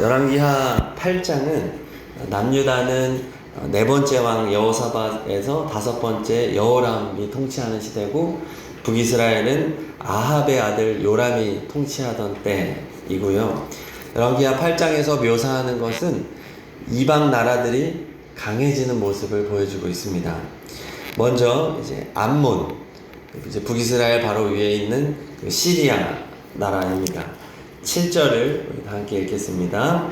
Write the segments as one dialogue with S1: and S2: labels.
S1: 열왕기하 8장은 남유다는 네 번째 왕 여호사밧에서 다섯 번째 여호람이 통치하는 시대고, 북이스라엘은 아합의 아들 요람이 통치하던 때이고요. 열왕기하 8장에서 묘사하는 것은 이방 나라들이 강해지는 모습을 보여주고 있습니다. 먼저 이제 암몬, 이제 북이스라엘 바로 위에 있는 그 시리아 나라입니다. 7절을 함께 읽겠습니다.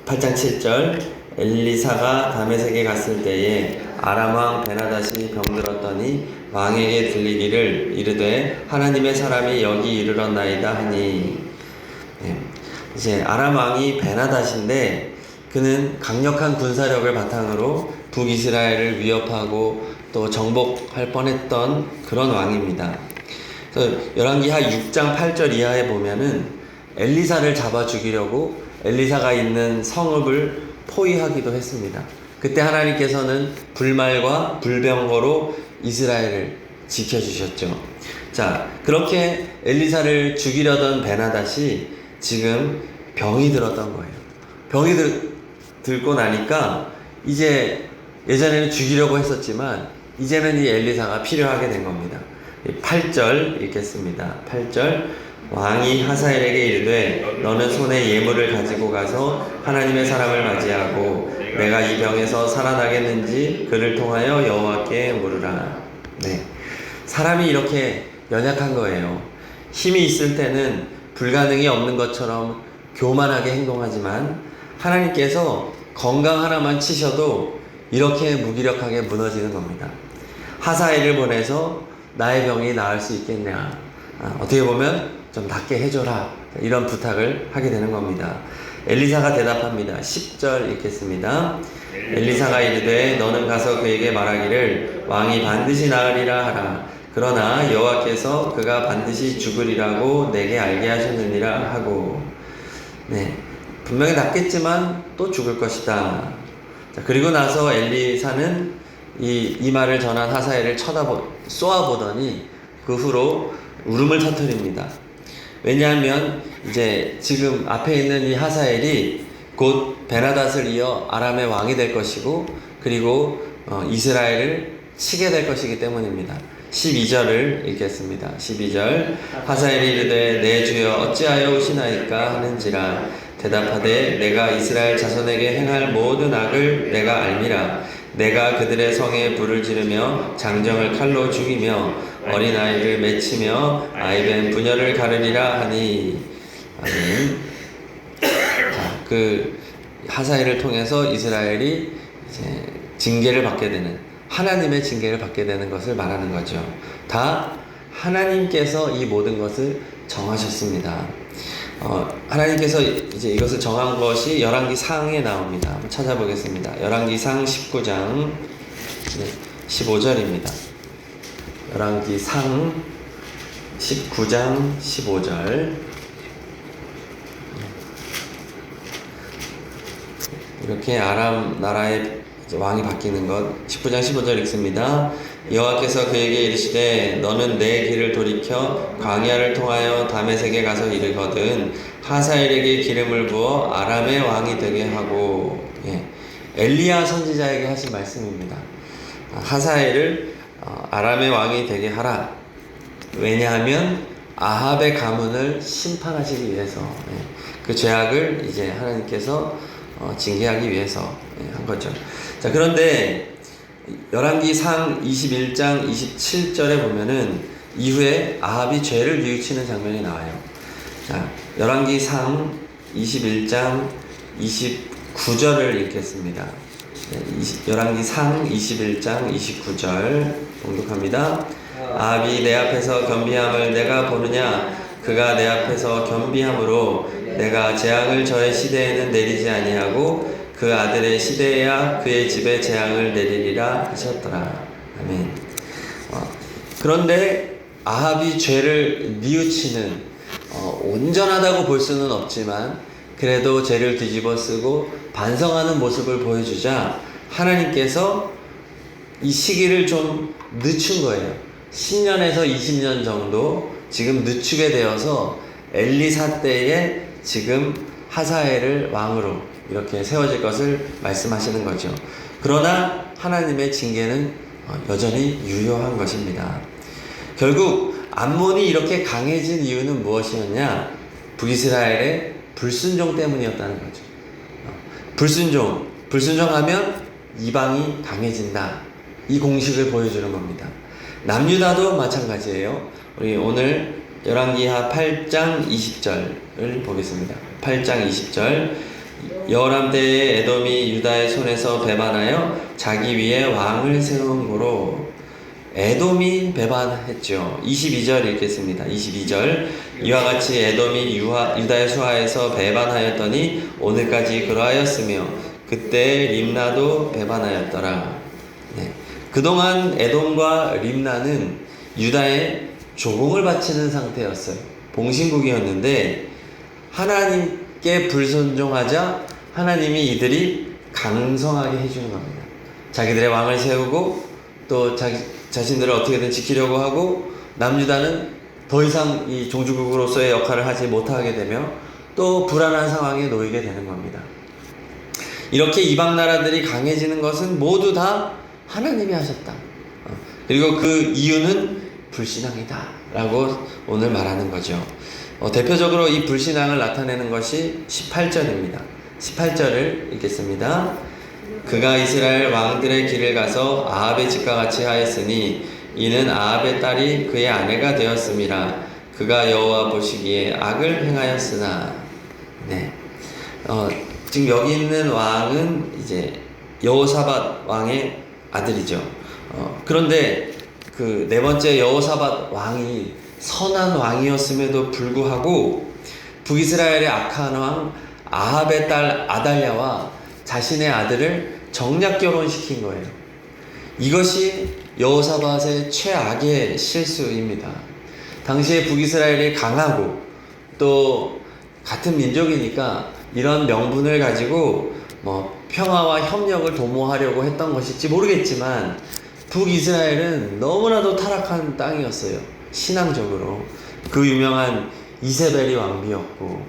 S1: 8장 7절. 엘리사가 다메섹에 갔을 때에 아람 왕 베나닷이 병들었더니 왕에게 들리기를 이르되 하나님의 사람이 여기 이르렀나이다 하니, 이제 아람 왕이 베나닷인데 그는 강력한 군사력을 바탕으로 북이스라엘을 위협하고 또 정복할 뻔했던 그런 왕입니다. 그래서 열왕기하 6장 8절 이하에 보면은 엘리사를 잡아 죽이려고 엘리사가 있는 성읍을 포위하기도 했습니다. 그때 하나님께서는 불말과 불병거로 이스라엘을 지켜주셨죠. 자, 그렇게 엘리사를 죽이려던 베나닷이 지금 병이 들었던 거예요. 병이 들고 나니까 이제 예전에는 죽이려고 했었지만 이제는 이 엘리사가 필요하게 된 겁니다. 8절 읽겠습니다. 8절. 왕이 하사엘에게 이르되 너는 손에 예물을 가지고 가서 하나님의 사람을 맞이하고 내가 이 병에서 살아나겠는지 그를 통하여 여호와께 물으라. 사람이 이렇게 연약한 거예요. 힘이 있을 때는 불가능이 없는 것처럼 교만하게 행동하지만 하나님께서 건강 하나만 치셔도 이렇게 무기력하게 무너지는 겁니다. 하사엘을 보내서 나의 병이 나을 수 있겠냐, 어떻게 보면 좀 낫게 해줘라, 이런 부탁을 하게 되는 겁니다. 엘리사가 대답합니다. 10절 읽겠습니다. 엘리사가 이르되 너는 가서 그에게 말하기를 왕이 반드시 나으리라 하라. 그러나 여호와께서 그가 반드시 죽으리라고 내게 알게 하셨느니라 하고, 분명히 낫겠지만 또 죽을 것이다. 자, 그리고 나서 엘리사는 이 말을 전한 하사엘을 쏘아보더니 그 후로 울음을 터뜨립니다. 왜냐하면 이제 지금 앞에 있는 이 하사엘이 곧 베나닷을 이어 아람의 왕이 될 것이고, 그리고 이스라엘을 치게 될 것이기 때문입니다. 12절을 읽겠습니다. 12절. 하사엘이 이르되 내 주여 어찌하여 오시나이까 하는지라. 대답하되 내가 이스라엘 자손에게 행할 모든 악을 내가 알미라. 내가 그들의 성에 불을 지르며 장정을 칼로 죽이며 어린아이를 맺히며 아이벤 부녀를 가르리라 하니. 아멘. 자, 그 하사엘을 통해서 이스라엘이 이제 징계를 받게 되는, 하나님의 징계를 받게 되는 것을 말하는 거죠. 다 하나님께서 이 모든 것을 정하셨습니다. 하나님께서 이제 이것을 정한 것이 열왕기상에 나옵니다. 한번 찾아보겠습니다. 열왕기상 19장 15절입니다. 열왕기상 19장 15절. 이렇게 아람 나라의 왕이 바뀌는 것. 19장 15절 읽습니다. 여호와께서 그에게 이르시되 너는 내 길을 돌이켜 광야를 통하여 다메섹에 가서 이르거든 하사엘에게 기름을 부어 아람의 왕이 되게 하고. 엘리야 선지자에게 하신 말씀입니다. 하사엘을 아람의 왕이 되게 하라. 왜냐하면 아합의 가문을 심판하시기 위해서, 그 죄악을 이제 하나님께서 징계하기 위해서 한 거죠. 자, 그런데 열왕기상 21장 27절에 보면은 이후에 아합이 죄를 뉘우치는 장면이 나와요. 자, 열왕기상 21장 29절을 읽겠습니다. 열왕기상 21장 29절 봉독합니다. 아합이 내 앞에서 겸비함을 내가 보느냐? 그가 내 앞에서 겸비함으로 내가 재앙을 저의 시대에는 내리지 아니하고 그 아들의 시대에야 그의 집에 재앙을 내리리라 하셨더라. 아멘. 그런데 아합이 죄를 뉘우치는, 온전하다고 볼 수는 없지만 그래도 죄를 뒤집어 쓰고 반성하는 모습을 보여주자 하나님께서 이 시기를 좀 늦춘 거예요. 10년에서 20년 정도 지금 늦추게 되어서 엘리사 때에 지금 하사엘을 왕으로 이렇게 세워질 것을 말씀하시는 거죠. 그러나 하나님의 징계는 여전히 유효한 것입니다. 결국 암몬이 이렇게 강해진 이유는 무엇이었냐? 북이스라엘의 불순종 때문이었다는 거죠. 불순종하면 이방이 강해진다. 이 공식을 보여주는 겁니다. 남유다도 마찬가지예요. 우리 오늘 열왕기하 8장 20절을 보겠습니다. 8장 20절. 여호람 때에 에돔이 유다의 손에서 배반하여 자기 위에 왕을 세운 고로. 에돔이 배반했죠. 22절 읽겠습니다. 22절. 이와 같이 에돔이 유다의 수하에서 배반하였더니 오늘까지 그러하였으며 그때 림나도 배반하였더라. 네. 그동안 에돔과 림나는 유다에 조공을 바치는 상태였어요. 봉신국이었는데 하나님께 불순종하자 하나님이 이들이 강성하게 해주는 겁니다. 자기들의 왕을 세우고 또 자신들을 어떻게든 지키려고 하고 남유다는 더 이상 이 종주국으로서의 역할을 하지 못하게 되며 또 불안한 상황에 놓이게 되는 겁니다. 이렇게 이방 나라들이 강해지는 것은 모두 다 하나님이 하셨다. 그리고 그 이유는 불신앙이다 라고 오늘 말하는 거죠. 대표적으로 이 불신앙을 나타내는 것이 18절입니다. 18절을 읽겠습니다. 그가 이스라엘 왕들의 길을 가서 아합의 집과 같이 하였으니 이는 아합의 딸이 그의 아내가 되었음이라. 그가 여호와 보시기에 악을 행하였으나. 네. 지금 여기 있는 왕은 이제 여호사밧 왕의 아들이죠. 그런데 그 네 번째 여호사밧 왕이 선한 왕이었음에도 불구하고 북이스라엘의 악한 왕 아합의 딸 아달랴와 자신의 아들을 정략 결혼시킨 거예요. 이것이 여호사밧의 최악의 실수입니다. 당시에 북이스라엘이 강하고 또 같은 민족이니까 이런 명분을 가지고 평화와 협력을 도모하려고 했던 것일지 모르겠지만 북이스라엘은 너무나도 타락한 땅이었어요. 신앙적으로. 그 유명한 이세벨이 왕비였고,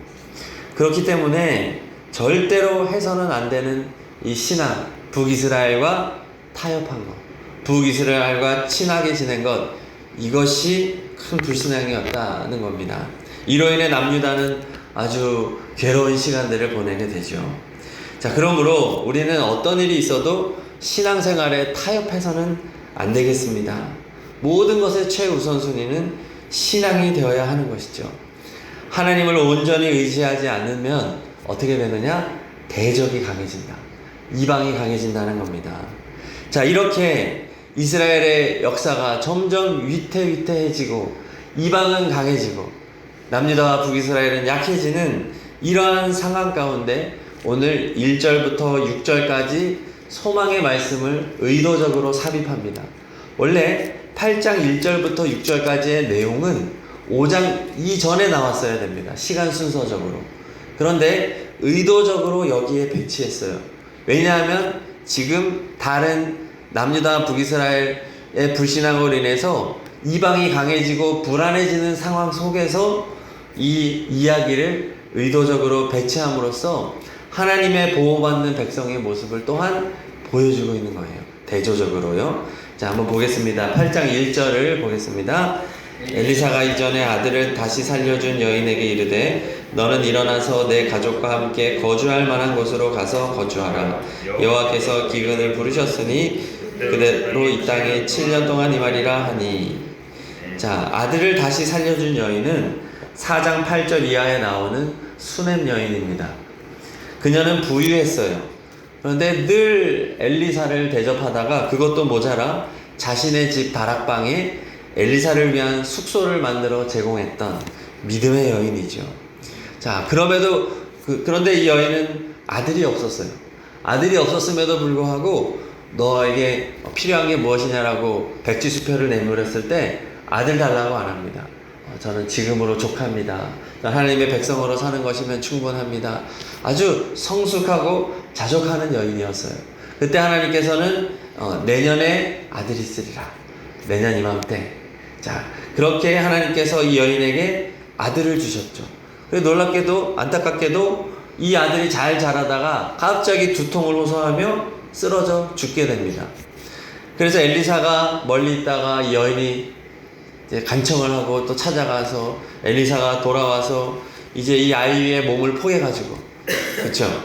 S1: 그렇기 때문에 절대로 해서는 안 되는 이 신앙, 북이스라엘과 타협한 것, 북이스라엘과 친하게 지낸 것, 이것이 큰 불신앙이었다는 겁니다. 이로 인해 남유다는 아주 괴로운 시간들을 보내게 되죠. 자, 그러므로 우리는 어떤 일이 있어도 신앙생활에 타협해서는 안 되겠습니다. 모든 것의 최우선순위는 신앙이 되어야 하는 것이죠. 하나님을 온전히 의지하지 않으면 어떻게 되느냐? 대적이 강해진다. 이방이 강해진다는 겁니다. 자, 이렇게 이스라엘의 역사가 점점 위태위태해지고 이방은 강해지고 남유다와 북이스라엘은 약해지는 이러한 상황 가운데 오늘 1절부터 6절까지 소망의 말씀을 의도적으로 삽입합니다. 원래 8장 1절부터 6절까지의 내용은 5장 이전에 나왔어야 됩니다. 시간 순서적으로. 그런데 의도적으로 여기에 배치했어요. 왜냐하면 지금 다른 남유다 북이스라엘의 불신앙으로 인해서 이방이 강해지고 불안해지는 상황 속에서 이 이야기를 의도적으로 배치함으로써 하나님의 보호받는 백성의 모습을 또한 보여주고 있는 거예요. 대조적으로요. 자, 한번 보겠습니다. 8장 1절을 보겠습니다. 엘리사가 이전에 아들을 다시 살려준 여인에게 이르되 너는 일어나서 내 가족과 함께 거주할 만한 곳으로 가서 거주하라. 여호와께서 기근을 부르셨으니 그대로 이 땅에 7년 동안 임하리라 하니. 자, 아들을 다시 살려준 여인은 4장 8절 이하에 나오는 수넴 여인입니다. 그녀는 부유했어요. 그런데 늘 엘리사를 대접하다가 그것도 모자라 자신의 집 다락방에 엘리사를 위한 숙소를 만들어 제공했던 믿음의 여인이죠. 자, 그런데 이 여인은 아들이 없었어요. 아들이 없었음에도 불구하고 너에게 필요한 게 무엇이냐라고 백지수표를 내밀었을 때 아들 달라고 안 합니다. 저는 지금으로 족합니다. 하나님의 백성으로 사는 것이면 충분합니다. 아주 성숙하고 자족하는 여인이었어요. 그때 하나님께서는 내년에 아들이 있으리라. 내년 이맘때. 자, 그렇게 하나님께서 이 여인에게 아들을 주셨죠. 놀랍게도 안타깝게도 이 아들이 잘 자라다가 갑자기 두통을 호소하며 쓰러져 죽게 됩니다. 그래서 엘리사가 멀리 있다가 이 여인이 이제 간청을 하고 또 찾아가서 엘리사가 돌아와서 이제 이 아이의 몸을 포개가지고, 그렇죠?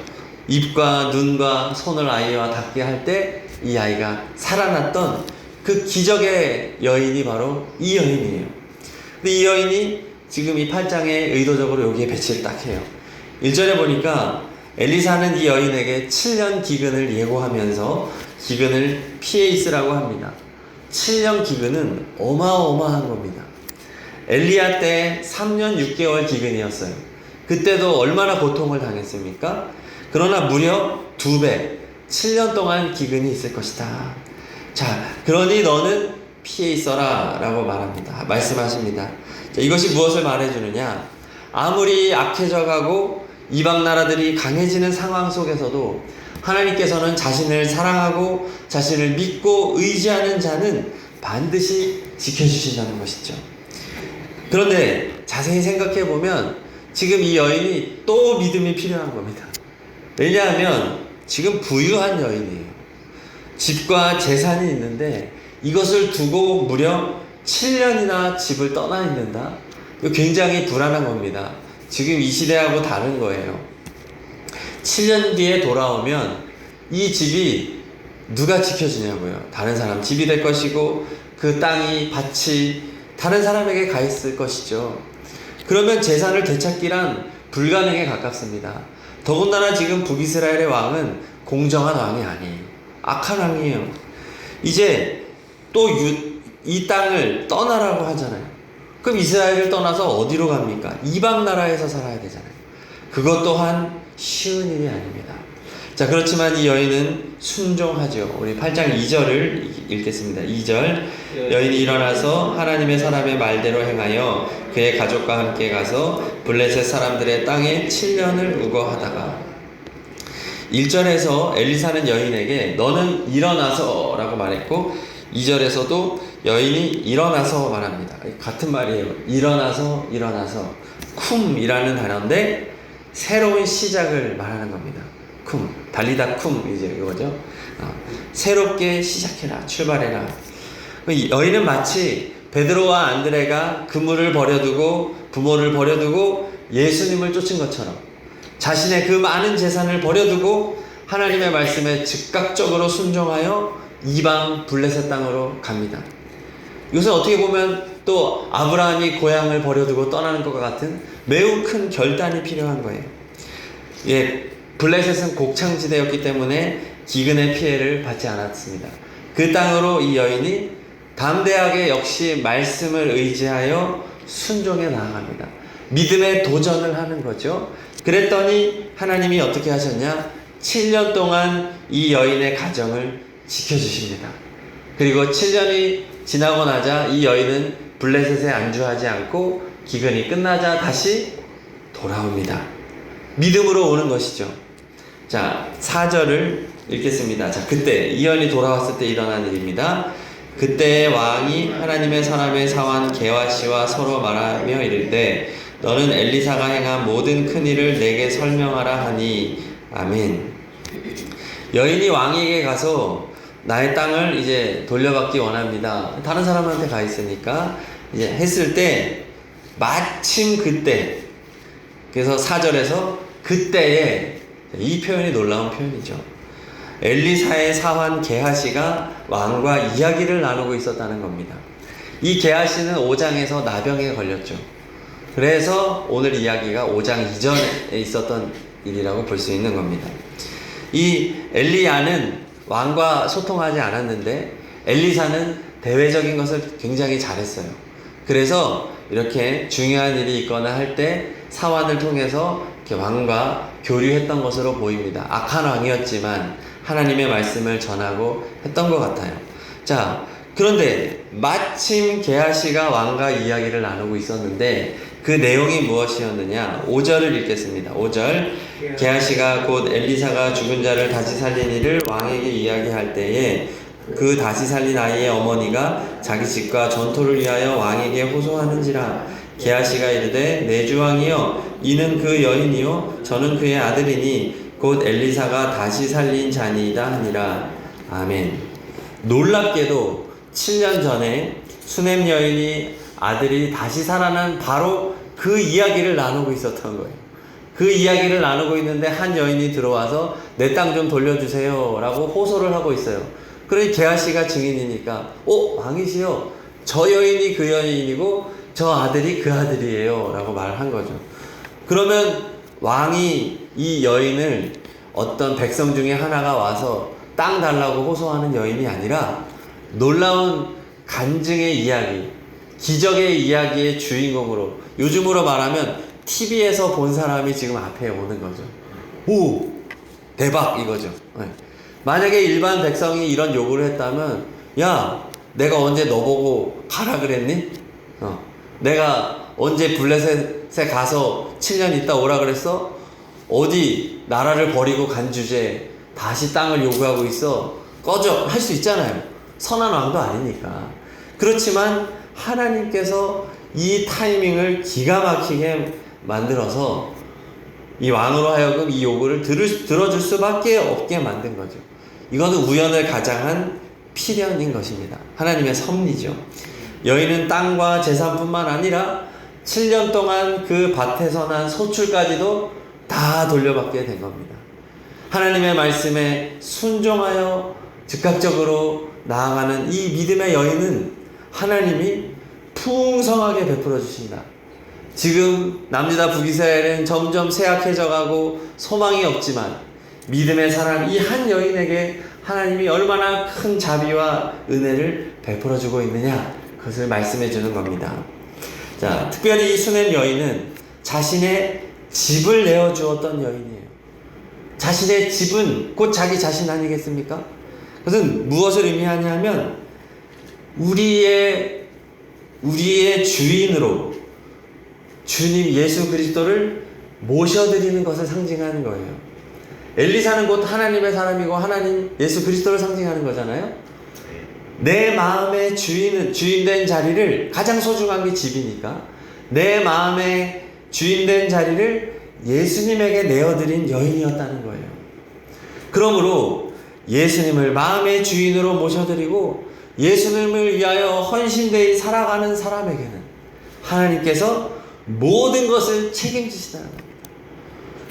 S1: 입과 눈과 손을 아이와 닿게 할 때 이 아이가 살아났던 그 기적의 여인이 바로 이 여인이에요. 근데 이 여인이 지금 이 8장에 의도적으로 여기에 배치를 딱 해요. 1절에 보니까 엘리사는 이 여인에게 7년 기근을 예고하면서 기근을 피해 있으라고 합니다. 7년 기근은 어마어마한 겁니다. 엘리야 때 3년 6개월 기근이었어요. 그때도 얼마나 고통을 당했습니까? 그러나 무려 2배, 7년 동안 기근이 있을 것이다. 자, 그러니 너는 피해 있어라 라고 말씀하십니다. 자, 이것이 무엇을 말해주느냐? 아무리 악해져 가고 이방 나라들이 강해지는 상황 속에서도 하나님께서는 자신을 사랑하고 자신을 믿고 의지하는 자는 반드시 지켜주신다는 것이죠. 그런데 자세히 생각해 보면 지금 이 여인이 또 믿음이 필요한 겁니다. 왜냐하면 지금 부유한 여인이에요. 집과 재산이 있는데 이것을 두고 무려 7년이나 집을 떠나 있는다? 이거 굉장히 불안한 겁니다. 지금 이 시대하고 다른 거예요. 7년 뒤에 돌아오면 이 집이 누가 지켜주냐고요. 다른 사람 집이 될 것이고 그 땅이 밭이 다른 사람에게 가 있을 것이죠. 그러면 재산을 되찾기란 불가능에 가깝습니다. 더군다나 지금 북이스라엘의 왕은 공정한 왕이 아니에요. 악한 왕이에요. 이제 또 이 땅을 떠나라고 하잖아요. 그럼 이스라엘을 떠나서 어디로 갑니까? 이방 나라에서 살아야 되잖아요. 그것 또한 쉬운 일이 아닙니다. 자, 그렇지만 이 여인은 순종하죠. 우리 8장 2절을 읽겠습니다. 2절. 여인이 일어나서 하나님의 사람의 말대로 행하여 그의 가족과 함께 가서 블레셋 사람들의 땅에 7년을 우거하다가 1절에서 엘리사는 여인에게 너는 일어나서 라고 말했고 2절에서도 여인이 일어나서 말합니다. 같은 말이에요. 일어나서 쿰이라는 단어인데 새로운 시작을 말하는 겁니다. 쿰, 달리다 쿰 이제 이거죠. 새롭게 시작해라, 출발해라. 여인은 마치 베드로와 안드레가 그물을 버려두고 부모를 버려두고 예수님을 쫓은 것처럼 자신의 그 많은 재산을 버려두고 하나님의 말씀에 즉각적으로 순종하여 이방 블레셋 땅으로 갑니다. 이것은 어떻게 보면 또 아브라함이 고향을 버려두고 떠나는 것과 같은 매우 큰 결단이 필요한 거예요. 예, 블레셋은 곡창지대였기 때문에 기근의 피해를 받지 않았습니다. 그 땅으로 이 여인이 담대하게 역시 말씀을 의지하여 순종해 나아갑니다. 믿음의 도전을 하는 거죠. 그랬더니 하나님이 어떻게 하셨냐? 7년 동안 이 여인의 가정을 지켜주십니다. 그리고 7년이 지나고 나자 이 여인은 블레셋에 안주하지 않고 기근이 끝나자 다시 돌아옵니다. 믿음으로 오는 것이죠. 자, 4절을 읽겠습니다. 자, 그때 이 여인이 돌아왔을 때 일어난 일입니다. 그때 왕이 하나님의 사람의 사환 게하시와 서로 말하며 이르되 너는 엘리사가 행한 모든 큰 일을 내게 설명하라 하니 아멘. 여인이 왕에게 가서 나의 땅을 이제 돌려받기 원합니다. 다른 사람한테 가 있으니까 이제 했을 때 마침 그때, 그래서 4절에서 그때에, 이 표현이 놀라운 표현이죠. 엘리사의 사환 게하시가 왕과 이야기를 나누고 있었다는 겁니다. 이 게하시는 5장에서 나병에 걸렸죠. 그래서 오늘 이야기가 5장 이전에 있었던 일이라고 볼 수 있는 겁니다. 이 엘리야는 왕과 소통하지 않았는데 엘리사는 대외적인 것을 굉장히 잘했어요. 그래서 이렇게 중요한 일이 있거나 할 때 사환을 통해서 이렇게 왕과 교류했던 것으로 보입니다. 악한 왕이었지만 하나님의 말씀을 전하고 했던 것 같아요. 자, 그런데 마침 게하시가 왕과 이야기를 나누고 있었는데 그 내용이 무엇이었느냐? 5절을 읽겠습니다. 5절. 게하시가 곧 엘리사가 죽은 자를 다시 살린 일을 왕에게 이야기할 때에 그 다시 살린 아이의 어머니가 자기 집과 전토를 위하여 왕에게 호소하는지라. 게하시가 이르되 내 주왕이여 이는 그 여인이요 저는 그의 아들이니 곧 엘리사가 다시 살린 자니이다 하니라. 아멘. 놀랍게도 7년 전에 수넴 여인이 아들이 다시 살아난 바로 그 이야기를 나누고 있었던 거예요. 그 이야기를 나누고 있는데 한 여인이 들어와서 내 땅 좀 돌려주세요 라고 호소를 하고 있어요. 그러니 게하시가 증인이니까 왕이시여, 저 여인이 그 여인이고 저 아들이 그 아들이에요 라고 말한 거죠. 그러면 왕이 이 여인을 어떤 백성 중에 하나가 와서 땅 달라고 호소하는 여인이 아니라 놀라운 간증의 이야기, 기적의 이야기의 주인공으로, 요즘으로 말하면 TV에서 본 사람이 지금 앞에 오는 거죠. 오! 대박! 이거죠. 네. 만약에 일반 백성이 이런 요구를 했다면, 야, 내가 언제 너 보고 가라 그랬니? 내가 언제 블레셋에 가서 7년 있다 오라 그랬어? 어디 나라를 버리고 간 주제 다시 땅을 요구하고 있어? 꺼져! 할 수 있잖아요. 선한 왕도 아니니까. 그렇지만 하나님께서 이 타이밍을 기가 막히게 만들어서 이 왕으로 하여금 이 요구를 들어줄 수밖에 없게 만든 거죠. 이거는 우연을 가장한 필연인 것입니다. 하나님의 섭리죠. 여인은 땅과 재산뿐만 아니라 7년 동안 그 밭에서 난 소출까지도 다 돌려받게 된 겁니다. 하나님의 말씀에 순종하여 즉각적으로 나아가는 이 믿음의 여인은 하나님이 풍성하게 베풀어 주신다. 지금 남유다 북이스라엘은 점점 쇠약해져 가고 소망이 없지만 믿음의 사람 이 한 여인에게 하나님이 얼마나 큰 자비와 은혜를 베풀어 주고 있느냐, 그것을 말씀해 주는 겁니다. 자, 특별히 이 수넴 여인은 자신의 집을 내어 주었던 여인이에요. 자신의 집은 곧 자기 자신 아니겠습니까? 그것은 무엇을 의미하냐면 우리의 주인으로 주님 예수 그리스도를 모셔드리는 것을 상징하는 거예요. 엘리사는 곧 하나님의 사람이고 하나님 예수 그리스도를 상징하는 거잖아요. 내 마음의 주인된 자리를, 가장 소중한 게 집이니까 내 마음의 주인된 자리를 예수님에게 내어드린 여인이었다는 거예요. 그러므로 예수님을 마음의 주인으로 모셔드리고 예수님을 위하여 헌신되이 살아가는 사람에게는 하나님께서 모든 것을 책임지시다는 겁니다.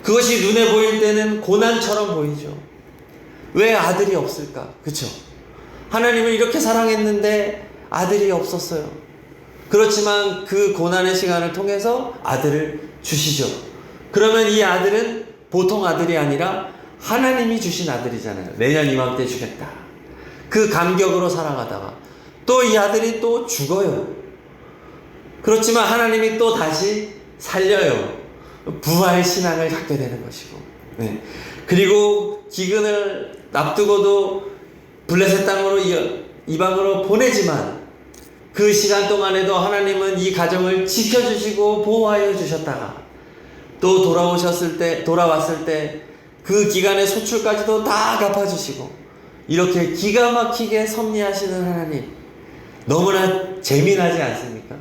S1: 그것이 눈에 보일 때는 고난처럼 보이죠. 왜 아들이 없을까? 그쵸? 하나님을 이렇게 사랑했는데 아들이 없었어요. 그렇지만 그 고난의 시간을 통해서 아들을 주시죠. 그러면 이 아들은 보통 아들이 아니라 하나님이 주신 아들이잖아요. 내년 이맘때 주겠다. 그 감격으로 살아가다가 또 이 아들이 또 죽어요. 그렇지만 하나님이 또 다시 살려요. 부활 신앙을 갖게 되는 것이고, 네. 그리고 기근을 앞두고도 블레셋 땅으로 이방으로 보내지만 그 시간 동안에도 하나님은 이 가정을 지켜주시고 보호하여 주셨다가 또 돌아왔을 때 그 기간의 소출까지도 다 갚아주시고, 이렇게 기가 막히게 섭리하시는 하나님, 너무나 재미나지 않습니까?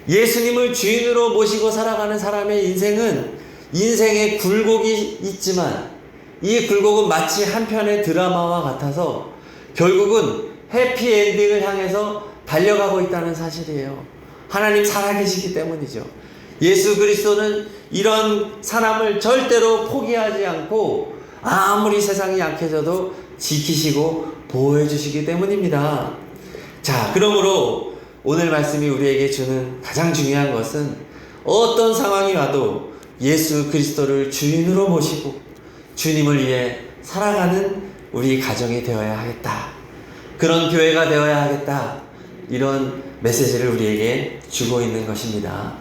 S1: 예수님을 주인으로 모시고 살아가는 사람의 인생은 인생의 굴곡이 있지만 이 굴곡은 마치 한편의 드라마와 같아서 결국은 해피엔딩을 향해서 달려가고 있다는 사실이에요. 하나님 살아계시기 때문이죠. 예수 그리스도는 이런 사람을 절대로 포기하지 않고 아무리 세상이 약해져도 지키시고 보호해 주시기 때문입니다. 자, 그러므로 오늘 말씀이 우리에게 주는 가장 중요한 것은 어떤 상황이 와도 예수 그리스도를 주인으로 모시고 주님을 위해 살아가는 우리 가정이 되어야 하겠다. 그런 교회가 되어야 하겠다. 이런 메시지를 우리에게 주고 있는 것입니다.